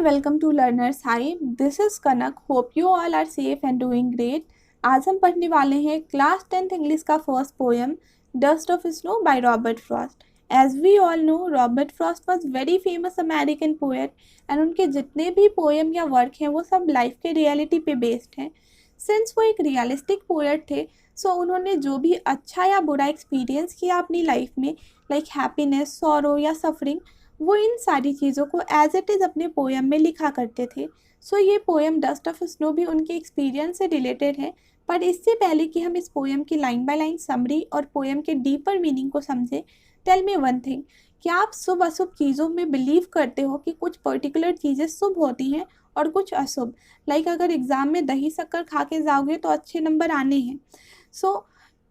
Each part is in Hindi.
welcome to Learners High. This is Kanak. Hope you all are safe and doing great. आज हम पढ़ने वाले हैं क्लास 10th इंग्लिश का first poem dust of snow by Robert Frost. As we all know, Robert Frost was very famous American poet and उनके जितने भी पोएम या वर्क हैं वो सब लाइफ के रियलिटी पे बेस्ड हैं. सिंस वो एक रियलिस्टिक पोएट थे, सो उन्होंने जो भी अच्छा या बुरा एक्सपीरियंस किया अपनी लाइफ में, लाइक हैप्पीनेस, सॉरो या सफरिंग, वो इन सारी चीज़ों को एज इट इज़ अपने पोएम में लिखा करते थे. सो ये पोएम डस्ट ऑफ स्नो भी उनके एक्सपीरियंस से रिलेटेड है. पर इससे पहले कि हम इस पोएम की लाइन बाय लाइन समरी और पोएम के डीपर मीनिंग को समझें, टेल मी वन थिंग, क्या आप शुभ अशुभ चीज़ों में बिलीव करते हो कि कुछ पर्टिकुलर चीज़ें शुभ होती हैं और कुछ अशुभ? लाइक अगर एग्ज़ाम में दही शक्कर खा के जाओगे तो अच्छे नंबर आने हैं, सो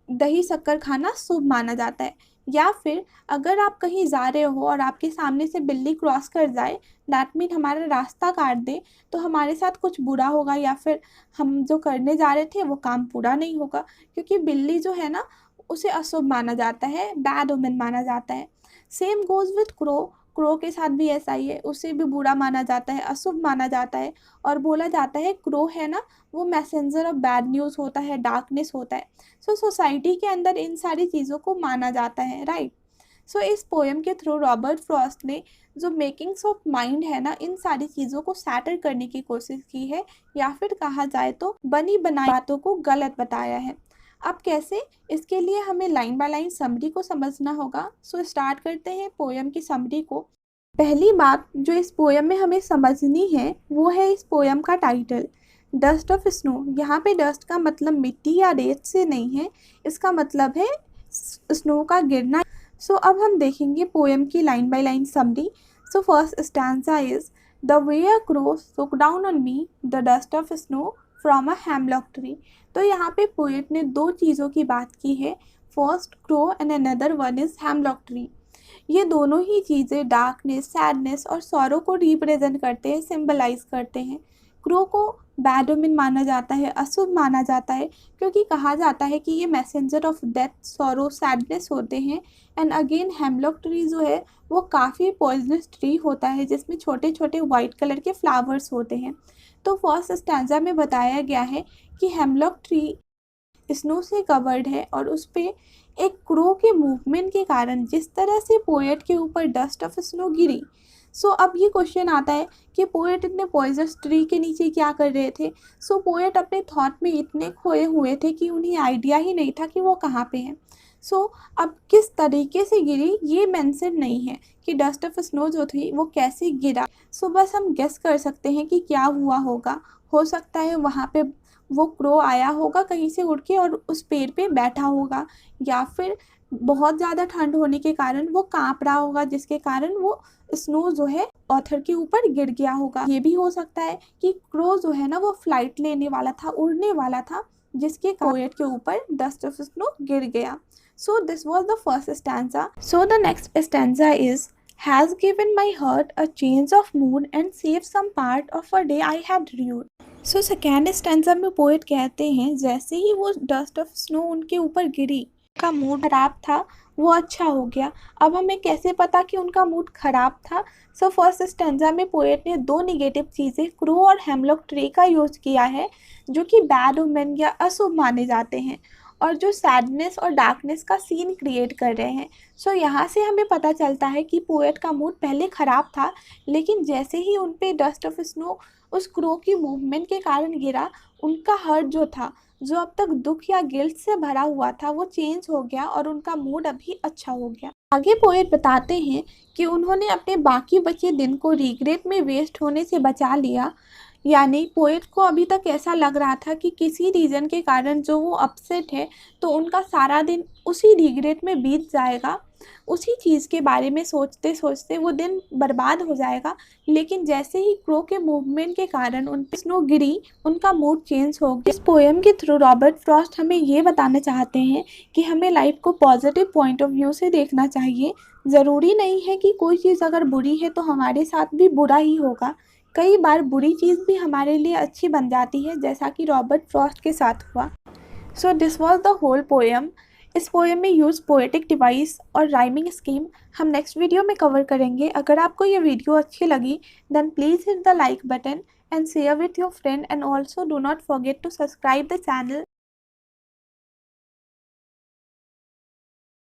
दही शक्कर खाना शुभ माना जाता है. या फिर अगर आप कहीं जा रहे हो और आपके सामने से बिल्ली क्रॉस कर जाए, दैट मीन हमारा रास्ता काट दे, तो हमारे साथ कुछ बुरा होगा या फिर हम जो करने जा रहे थे वो काम पूरा नहीं होगा, क्योंकि बिल्ली जो है ना उसे अशुभ माना जाता है, बैड ओमेन माना जाता है. Same goes with crow. Crow के साथ भी ऐसा ही है, उसे भी बुरा माना जाता है, अशुभ माना जाता है. और बोला जाता है क्रो है ना, वो मैसेंजर ऑफ बैड न्यूज़ होता है, डार्कनेस होता है. सो सोसाइटी के अंदर इन सारी चीज़ों को माना जाता है, राइट. सो इस पोएम के थ्रू रॉबर्ट फ्रॉस्ट ने जो मेकिंग्स ऑफ माइंड है ना, इन सारी चीज़ों को सैटर करने की कोशिश की है, या फिर कहा जाए तो बनी बनाई बातों को गलत बताया है. अब कैसे, इसके लिए हमें लाइन बाय लाइन समरी को समझना होगा. सो स्टार्ट करते हैं पोएम की समरी को. पहली बात जो इस पोएम में हमें समझनी है वो है इस पोएम का टाइटल, डस्ट ऑफ स्नो. यहाँ पे डस्ट का मतलब मिट्टी या रेत से नहीं है, इसका मतलब है स्नो का गिरना. सो अब हम देखेंगे पोएम की line by line summary. So first stanza is the way a crow took down on me the dust of snow from a hemlock tree. तो यहाँ पे पोएट ने दो चीज़ों की बात की है, first crow and another one is hemlock tree. ये दोनों ही चीज़ें डार्कनेस, सैडनेस और सॉरो को रिप्रेजेंट करते हैं, सिंबलाइज करते हैं. क्रो को बैड ओमेन माना जाता है, अशुभ माना जाता है, क्योंकि कहा जाता है कि ये messenger of death, sorrow, sadness होते हैं. एंड अगेन हेमलॉक ट्री जो है वो काफ़ी पॉइजनस ट्री होता है, जिसमें छोटे छोटे वाइट कलर के फ्लावर्स होते हैं. तो फर्स्ट स्टैंजा में बताया गया है कि हेमलॉक ट्री स्नो से कवर्ड है और उस पर एक क्रो के मूवमेंट के कारण जिस तरह से पोएट के ऊपर डस्ट ऑफ स्नो गिरी. सो अब ये क्वेश्चन आता है कि पोएट इतने पॉइजनस ट्री के नीचे क्या कर रहे थे. सो पोएट अपने थॉट में इतने खोए हुए थे कि उन्हें आइडिया ही नहीं था कि वो कहाँ पे हैं. सो अब किस तरीके से गिरी ये मेंशन नहीं है कि डस्ट ऑफ स्नो जो थी वो कैसे गिरा. सो बस हम गेस कर सकते हैं कि क्या हुआ होगा. हो सकता है वहाँ पे वो क्रो आया होगा कहीं से उड़ के और उस पेड़ पे बैठा होगा, या फिर बहुत ज़्यादा ठंड होने के कारण वो काँप रहा होगा, जिसके कारण वो स्नो जो है ऑथर के ऊपर गिर गया होगा. ये भी हो सकता है कि क्रो जो है ना वो फ्लाइट लेने वाला था, उड़ने वाला था, जिसके पोएट के ऊपर डस्ट ऑफ स्नो गिर गया. सो this was the first stanza. So the next stanza is has given my heart a change of mood and saved some part of a day I had rued. So second stanza में पोएट कहते हैं जैसे ही वो डस्ट ऑफ स्नो उनके ऊपर गिरी, उनका मूड खराब था वो अच्छा हो गया. अब हमें कैसे पता कि उनका मूड खराब था? सो फर्स्ट स्टैंजा में पोएट ने दो निगेटिव चीज़ें क्रो और हेमलॉक ट्री का यूज़ किया है, जो कि बैड ओमेन या अशुभ माने जाते हैं और जो सैडनेस और डार्कनेस का सीन क्रिएट कर रहे हैं. सो यहाँ से हमें पता चलता है कि पोएट का मूड पहले ख़राब था, लेकिन जैसे ही उन पे डस्ट ऑफ स्नो उस क्रो की मूवमेंट के कारण गिरा, उनका हर्ट जो था, जो अब तक दुख या गिल्ट से भरा हुआ था, वो चेंज हो गया और उनका मूड अभी अच्छा हो गया. आगे पोएट बताते हैं कि उन्होंने अपने बाकी बचे दिन को रिग्रेट में वेस्ट होने से बचा लिया. यानी पोएट को अभी तक ऐसा लग रहा था कि किसी रीज़न के कारण जो वो अपसेट है, तो उनका सारा दिन उसी रिग्रेट में बीत जाएगा, उसी चीज़ के बारे में सोचते सोचते वो दिन बर्बाद हो जाएगा. लेकिन जैसे ही क्रो के मूवमेंट के कारण उन पर स्नो गिरी, उनका मूड चेंज हो गया. इस पोएम के थ्रू रॉबर्ट फ्रॉस्ट हमें ये बताना चाहते हैं कि हमें लाइफ को पॉजिटिव पॉइंट ऑफ व्यू से देखना चाहिए. ज़रूरी नहीं है कि कोई चीज़ अगर बुरी है तो हमारे साथ भी बुरा ही होगा. कई बार बुरी चीज़ भी हमारे लिए अच्छी बन जाती है, जैसा कि रॉबर्ट फ्रॉस्ट के साथ हुआ. So this was the whole poem. इस पोएम में यूज पोएटिक डिवाइस और राइमिंग स्कीम हम नेक्स्ट वीडियो में कवर करेंगे। अगर आपको ये वीडियो अच्छी लगी then please hit the like button and share with your friend, and also do not forget to subscribe the channel